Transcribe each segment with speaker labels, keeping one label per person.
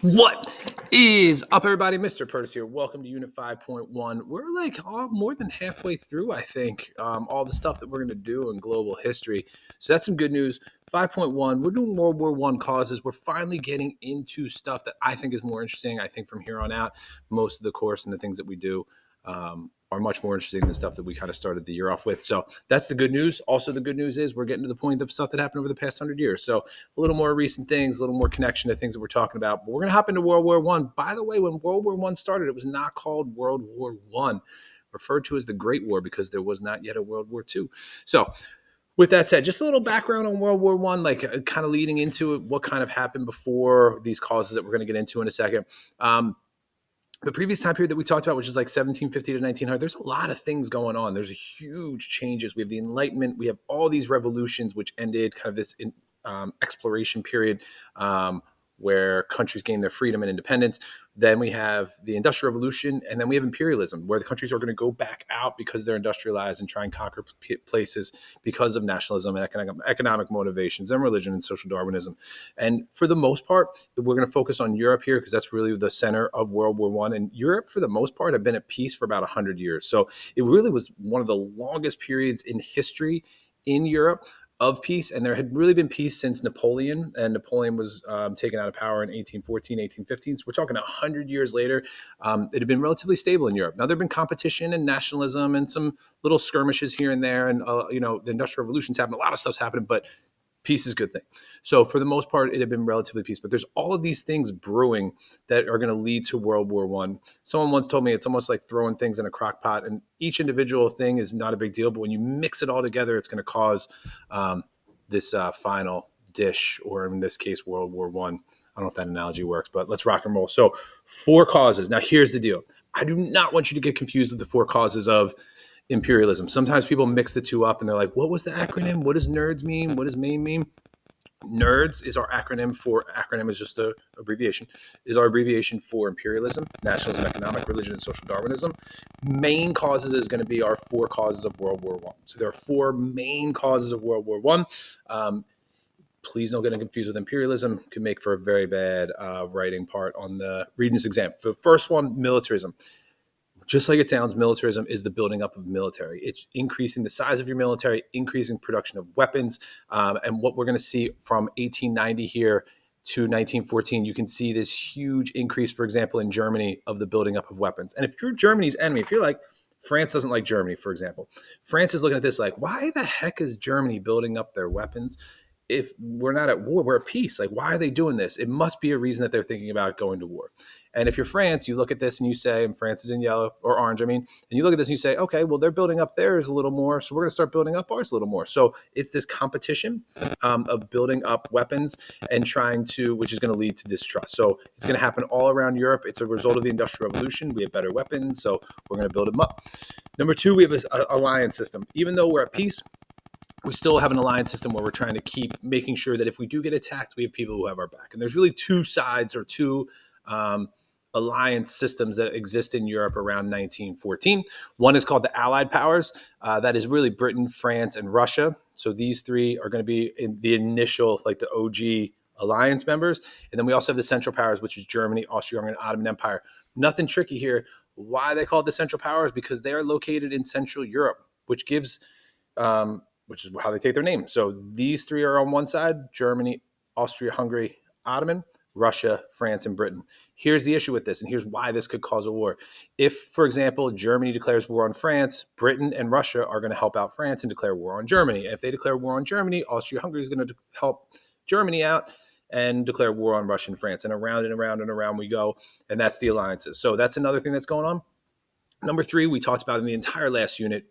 Speaker 1: What is up, everybody? Mr. Curtis here. Welcome to Unit 5.1. We're like more than halfway through, I think, all the stuff that we're going to do in global history. So that's some good news. 5.1, we're doing World War I causes. We're finally getting into stuff that I think is more interesting. I think from here on out, most of the course and the things that we do are much more interesting than stuff that we kind of started the year off with. So that's the good news. Also, the good news is we're getting to the point of stuff that happened over the past 100 years. So a little more recent things, a little more connection to things that we're talking about. But we're going to hop into World War One. By the way, when World War One started, it was not called World War One, referred to as the Great War because there was not yet a World War Two. So with that said, just a little background on World War One, like kind of leading into it, what kind of happened before these causes that we're going to get into in a second. The previous time period that we talked about, which is like 1750 to 1900, there's a lot of things going on. There's a huge changes. We have the Enlightenment. We have all these revolutions, which ended kind of this exploration period where countries gained their freedom and independence. Then we have the Industrial Revolution, and then we have imperialism, where the countries are going to go back out because they're industrialized and try and conquer places because of nationalism and economic motivations and religion and social Darwinism. And for the most part, we're going to focus on Europe here because that's really the center of World War One. And Europe, for the most part, have been at peace for about 100 years. So it really was one of the longest periods in history in Europe of peace, and there had really been peace since Napoleon, and Napoleon was taken out of power in 1814, 1815. So we're talking 100 years later. It had been relatively stable in Europe. Now there had been competition and nationalism and some little skirmishes here and there, and the Industrial Revolutions happened. A lot of stuff's happening, but peace is a good thing. So for the most part, it had been relatively peace. But there's all of these things brewing that are going to lead to World War One. Someone once told me it's almost like throwing things in a crock pot, and each individual thing is not a big deal. But when you mix it all together, it's going to cause this final dish, or in this case, World War One. I don't know if that analogy works, but let's rock and roll. So 4 causes. Now, here's the deal. I do not want you to get confused with the 4 causes of imperialism. Sometimes people mix the two up and they're like, what was the acronym? What does NERDS mean? What does MAIN mean? NERDS is our acronym is just an abbreviation, is our abbreviation for imperialism, nationalism, economic, religion, and social Darwinism. Main causes is going to be our 4 causes of World War One. So there are 4 main causes of World War One. Please don't get confused with imperialism. It can make for a very bad writing part on the Regents exam. For the first one, militarism. Just like it sounds, militarism is the building up of military. It's increasing the size of your military, increasing production of weapons. And what we're going to see from 1890 here to 1914, you can see this huge increase, for example, in Germany, of the building up of weapons. And if you're Germany's enemy, if you're like, France doesn't like Germany, for example, France is looking at this like, why the heck is Germany building up their weapons? If we're not at war, we're at peace. Like, why are they doing this? It must be a reason that they're thinking about going to war. And if you're France, you look at this and you say, and France is in yellow or orange, and you look at this and you say, okay, well, they're building up theirs a little more, so we're going to start building up ours a little more. So it's this competition of building up weapons and trying to, which is going to lead to distrust. So it's going to happen all around Europe. It's a result of the Industrial Revolution. We have better weapons, so we're going to build them up. Number 2, we have an alliance system. Even though we're at peace, we still have an alliance system where we're trying to keep making sure that if we do get attacked, we have people who have our back. And there's really 2 sides or 2 alliance systems that exist in Europe around 1914. One is called the Allied Powers. That is really Britain, France, and Russia. So these 3 are going to be in the initial, like the OG alliance members. And then we also have the Central Powers, which is Germany, Austria-Hungary, and Ottoman Empire. Nothing tricky here. Why they call it the Central Powers? Because they are located in Central Europe, which gives which is how they take their name. So these 3 are on one side: Germany, Austria-Hungary, Ottoman, Russia, France, and Britain. Here's the issue with this, and here's why this could cause a war. If, for example, Germany declares war on France, Britain and Russia are going to help out France and declare war on Germany. And if they declare war on Germany, Austria-Hungary is going to help Germany out and declare war on Russia and France. And around and around and around we go, and that's the alliances. So that's another thing that's going on. Number 3, we talked about in the entire last unit,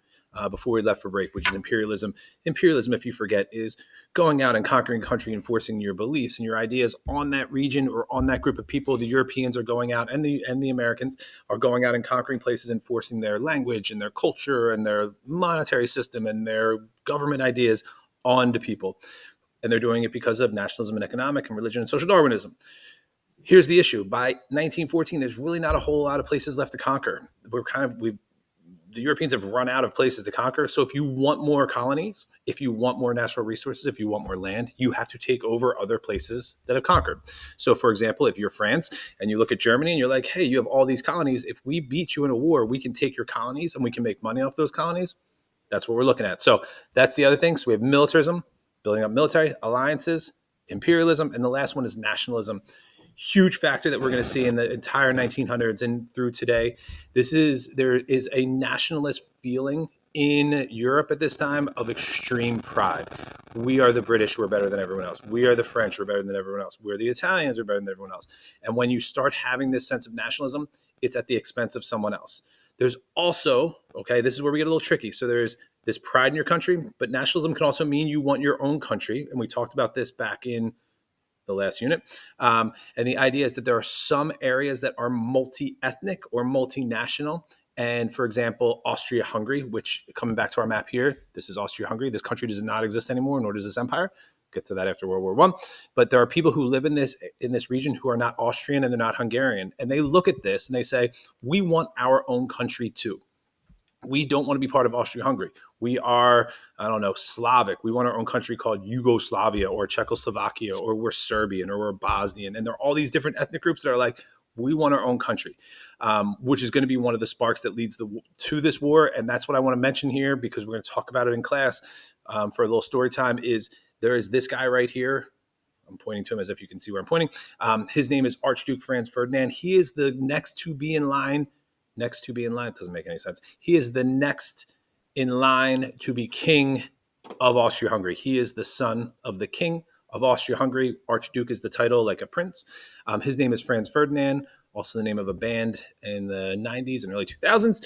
Speaker 1: before we left for break, which is imperialism. Imperialism, if you forget, is going out and conquering a country, enforcing your beliefs and your ideas on that region or on that group of people. The Europeans are going out, and the Americans are going out and conquering places, enforcing their language and their culture and their monetary system and their government ideas onto people. And they're doing it because of nationalism and economic and religion and social Darwinism. Here's the issue. By 1914, there's really not a whole lot of places left to conquer. the Europeans have run out of places to conquer. So if you want more colonies, if you want more natural resources, if you want more land, you have to take over other places that have conquered. So for example, if you're France and you look at Germany and you're like, hey, you have all these colonies. If we beat you in a war, we can take your colonies and we can make money off those colonies. That's what we're looking at. So that's the other thing. So we have militarism, building up military alliances, imperialism, and the last one is nationalism. Huge factor that we're going to see in the entire 1900s and through today. There is a nationalist feeling in Europe at this time of extreme pride. We are the British, we're better than everyone else. We are the French, we're better than everyone else. We're the Italians, we're better than everyone else. And when you start having this sense of nationalism, it's at the expense of someone else. There's also, okay, this is where we get a little tricky. So there's this pride in your country, but nationalism can also mean you want your own country. And we talked about this back in the last unit. And the idea is that there are some areas that are multi-ethnic or multinational. And for example, Austria-Hungary, which coming back to our map here, this is Austria-Hungary. This country does not exist anymore, nor does this empire. Get to that after World War I. But there are people who live in this region who are not Austrian and they're not Hungarian. And they look at this and they say, we want our own country too. We don't want to be part of Austria-Hungary. We are, I don't know, Slavic. We want our own country called Yugoslavia or Czechoslovakia, or we're Serbian or we're Bosnian. And there are all these different ethnic groups that are like, we want our own country, which is going to be one of the sparks that leads to this war. And that's what I want to mention here because we're going to talk about it in class for a little story time. Is there is this guy right here. I'm pointing to him as if you can see where I'm pointing. His name is Archduke Franz Ferdinand. He is the next to be in line. Next to be in line. It doesn't make any sense. He is the next in line to be king of Austria-Hungary. He is the son of the king of Austria-Hungary. Archduke is the title, like a prince. His name is Franz Ferdinand, also the name of a band in the 90s and early 2000s.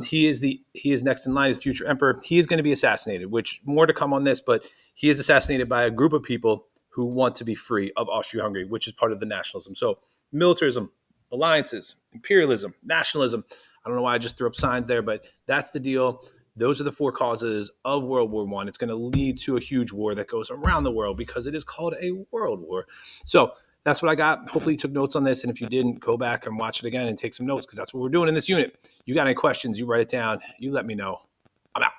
Speaker 1: He is next in line as future emperor. He is going to be assassinated, which more to come on this, but he is assassinated by a group of people who want to be free of Austria-Hungary, which is part of the nationalism. So militarism, alliances, imperialism, nationalism. I don't know why I just threw up signs there, but that's the deal. Those are the four causes of World War I. It's going to lead to a huge war that goes around the world because it is called a world war. So that's what I got. Hopefully you took notes on this. And if you didn't, go back and watch it again and take some notes because that's what we're doing in this unit. You got any questions, you write it down. You let me know. I'm out.